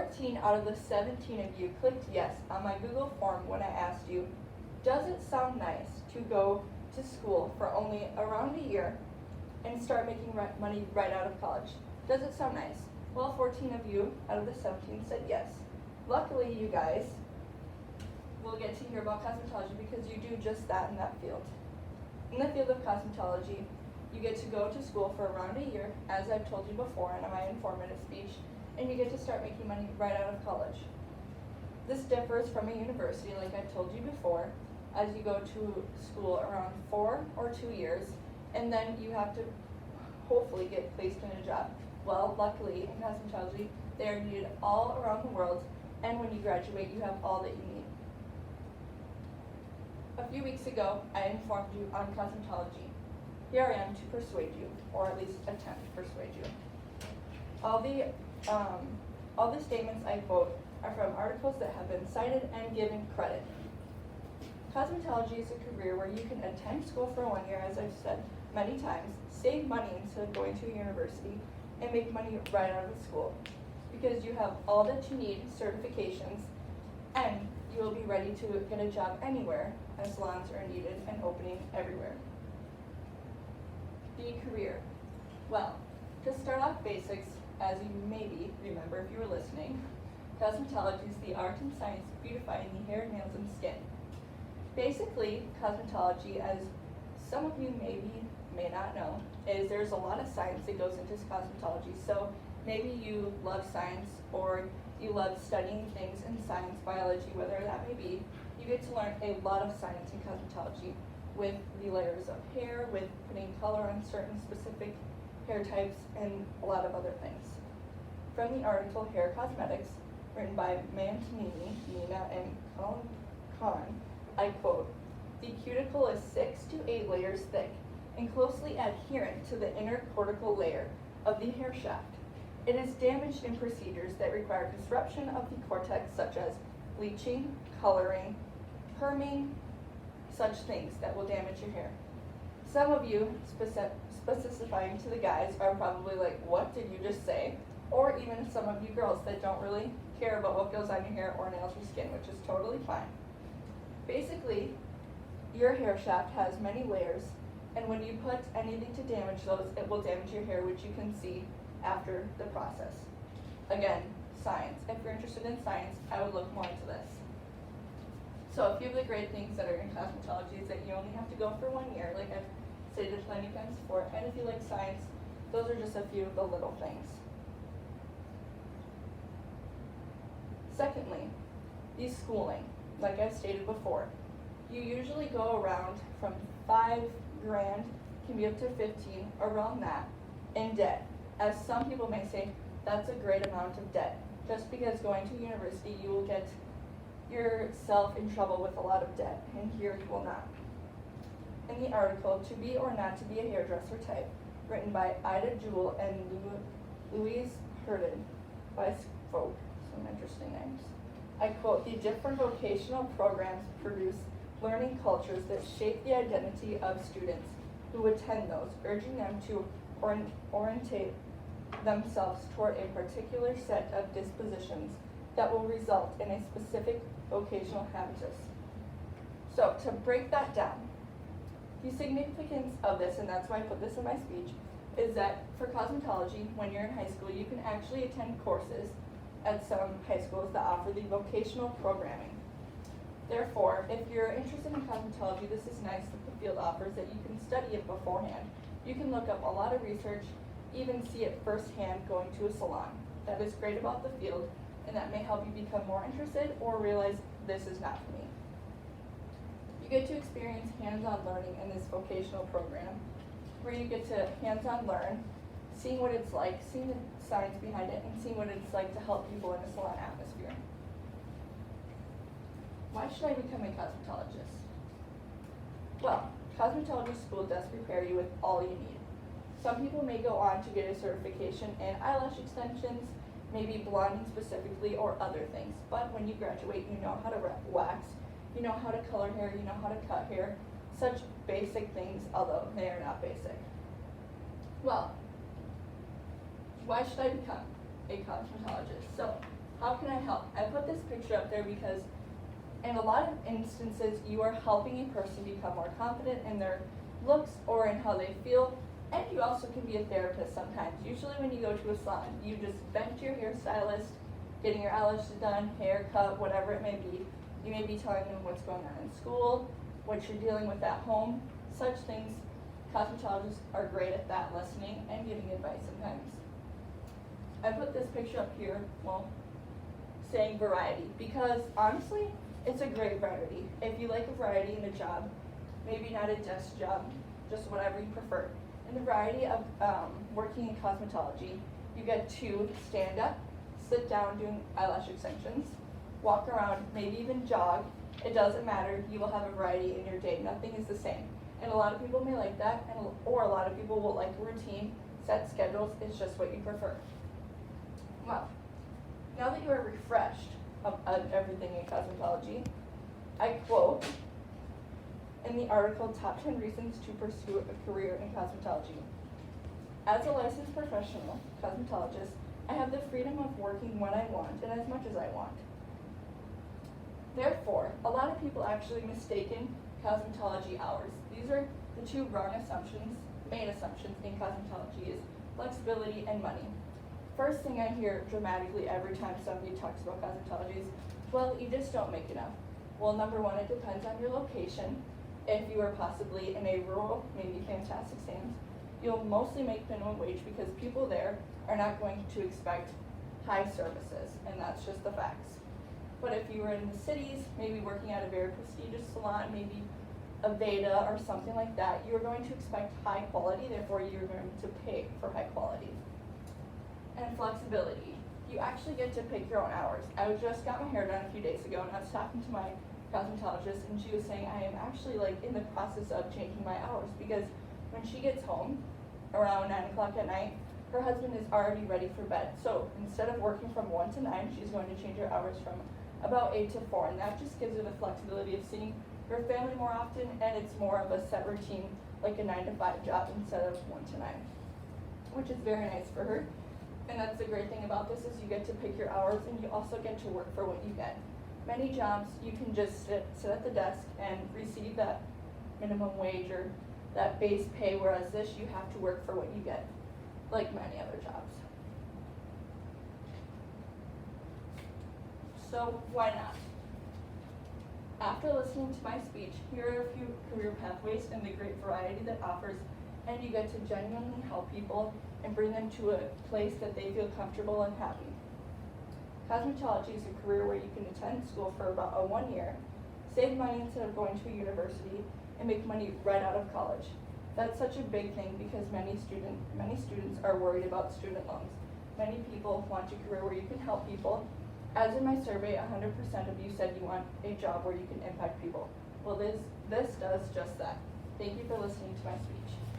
14 out of the 17 of you clicked yes on my Google form when I asked you, does it sound nice to go to school for only around a year and start making money right out of college? Does it sound nice? Well, 14 of you out of the 17 said yes. Luckily, you guys will get to hear about cosmetology because you do just that in that field. In the field of cosmetology, you get to go to school for around a year, as I've told you before in my informative speech, and you get to start making money right out of college. This differs from a university, like I've told you before, as you go to school around 4 or 2 years, and then you have to hopefully get placed in a job. Well, luckily, in cosmetology, they are needed all around the world, and when you graduate, you have all that you need. A few weeks ago, I informed you on cosmetology. Here I am to persuade you, or at least attempt to persuade you. All the statements I quote are from articles that have been cited and given credit. Cosmetology is a career where you can attend school for 1 year, as I've said many times, save money instead of going to a university, and make money right out of school. Because you have all that you need, certifications, and you will be ready to get a job anywhere as salons are needed and opening everywhere. The career. Well, to start off basics, as you maybe remember if you were listening, cosmetology is the art and science of beautifying the hair, nails, and skin. Basically, cosmetology, as some of you may not know, is there's a lot of science that goes into cosmetology. So maybe you love science or you love studying things in science, biology, whatever that may be. You get to learn a lot of science in cosmetology with the layers of hair, with putting color on certain specific hair types, and a lot of other things. From the article Hair Cosmetics, written by Mantonini, Nina, and Colin Kahn, I quote, "The cuticle is 6 to 8 layers thick and closely adherent to the inner cortical layer of the hair shaft. It is damaged in procedures that require disruption of the cortex, such as bleaching, coloring, perming, such things that will damage your hair." Some of you, specifying to the guys, are probably like, what did you just say? Or even some of you girls that don't really care about what goes on your hair or nails or skin, which is totally fine. Basically, your hair shaft has many layers, and when you put anything to damage those, it will damage your hair, which you can see after the process. Again, science. If you're interested in science, I would look more into this. So a few of the great things that are in cosmetology is that you only have to go for 1 year, like I've stated plenty of times before, and if you like science, those are just a few of the little things. Secondly, the schooling. Like I've stated before, you usually go around from $5 grand, can be up to 15, around that, in debt. As some people may say, that's a great amount of debt. Just because going to university, you will get yourself in trouble with a lot of debt, and here you will not. In the article, To Be or Not to Be a Hairdresser Type, written by Ida Jewell and Louise Hurden by Folk, some interesting names. I quote, "The different vocational programs produce learning cultures that shape the identity of students who attend those, urging them to orientate themselves toward a particular set of dispositions that will result in a specific vocational habitus." So to break that down, the significance of this, and that's why I put this in my speech, is that for cosmetology, when you're in high school, you can actually attend courses at some high schools that offer the vocational programming. Therefore, if you're interested in cosmetology, this is nice that the field offers that you can study it beforehand. You can look up a lot of research, even see it firsthand going to a salon. That is great about the field, and that may help you become more interested or realize this is not for me. You get to experience hands-on learning in this vocational program, where you get to hands-on learn, seeing what it's like, seeing the science behind it, and seeing what it's like to help people in a salon atmosphere. Why should I become a cosmetologist? Well, cosmetology school does prepare you with all you need. Some people may go on to get a certification in eyelash extensions, maybe blonding specifically, or other things. But when you graduate, you know how to wax, you know how to color hair, you know how to cut hair, such basic things, although they are not basic. Well, why should I become a cosmetologist? So, How can I help? I put this picture up there because in a lot of instances, you are helping a person become more confident in their looks or in how they feel, and you also can be a therapist sometimes. Usually when you go to a salon, you just vent to your hairstylist, getting your eyelashes done, haircut, whatever it may be. You may be telling them what's going on in school, what you're dealing with at home, such things. Cosmetologists are great at that, listening and giving advice sometimes. I put this picture up here, saying variety, because honestly, it's a great variety. If you like a variety in a job, maybe not a desk job, just whatever you prefer. In the variety of working in cosmetology, you get to stand up, sit down doing eyelash extensions, walk around, maybe even jog. It doesn't matter, you will have a variety in your day. Nothing is the same. And a lot of people may like that, or a lot of people will like a routine, set schedules. It's just what you prefer. Well, now that you are refreshed of everything in cosmetology, I quote in the article, Top 10 Reasons to Pursue a Career in Cosmetology. As a licensed professional cosmetologist, I have the freedom of working when I want and as much as I want. Therefore, a lot of people actually mistaken cosmetology hours. These are the two wrong assumptions, main assumptions in cosmetology is flexibility and money. First thing I hear dramatically every time somebody talks about cosmetology is, well, you just don't make enough. Well, number one, it depends on your location. If you are possibly in a rural, maybe Fantastic Sam's, you'll mostly make minimum wage because people there are not going to expect high services, and that's just the facts. But if you were in the cities, maybe working at a very prestigious salon, maybe a Veda or something like that, you're going to expect high quality, therefore you're going to pay for high quality. And flexibility. You actually get to pick your own hours. I just got my hair done a few days ago, and I was talking to my cosmetologist, and she was saying I am actually in the process of changing my hours because when she gets home around 9 o'clock at night, her husband is already ready for bed. So instead of working from 1 to 9, she's going to change her hours from about 8 to 4, and that just gives her the flexibility of seeing her family more often, and it's more of a set routine, like a 9 to 5 job instead of 1 to 9, which is very nice for her. And that's the great thing about this is you get to pick your hours, and you also get to work for what you get. Many jobs, you can just sit at the desk and receive that minimum wage or that base pay, whereas this, you have to work for what you get, like many other jobs. So why not? After listening to my speech, here are a few career pathways and the great variety that offers, and you get to genuinely help people and bring them to a place that they feel comfortable and happy. Cosmetology is a career where you can attend school for about 1 year, save money instead of going to a university, and make money right out of college. That's such a big thing because many students are worried about student loans. Many people want a career where you can help people. As in my survey, 100% of you said you want a job where you can impact people. Well, this does just that. Thank you for listening to my speech.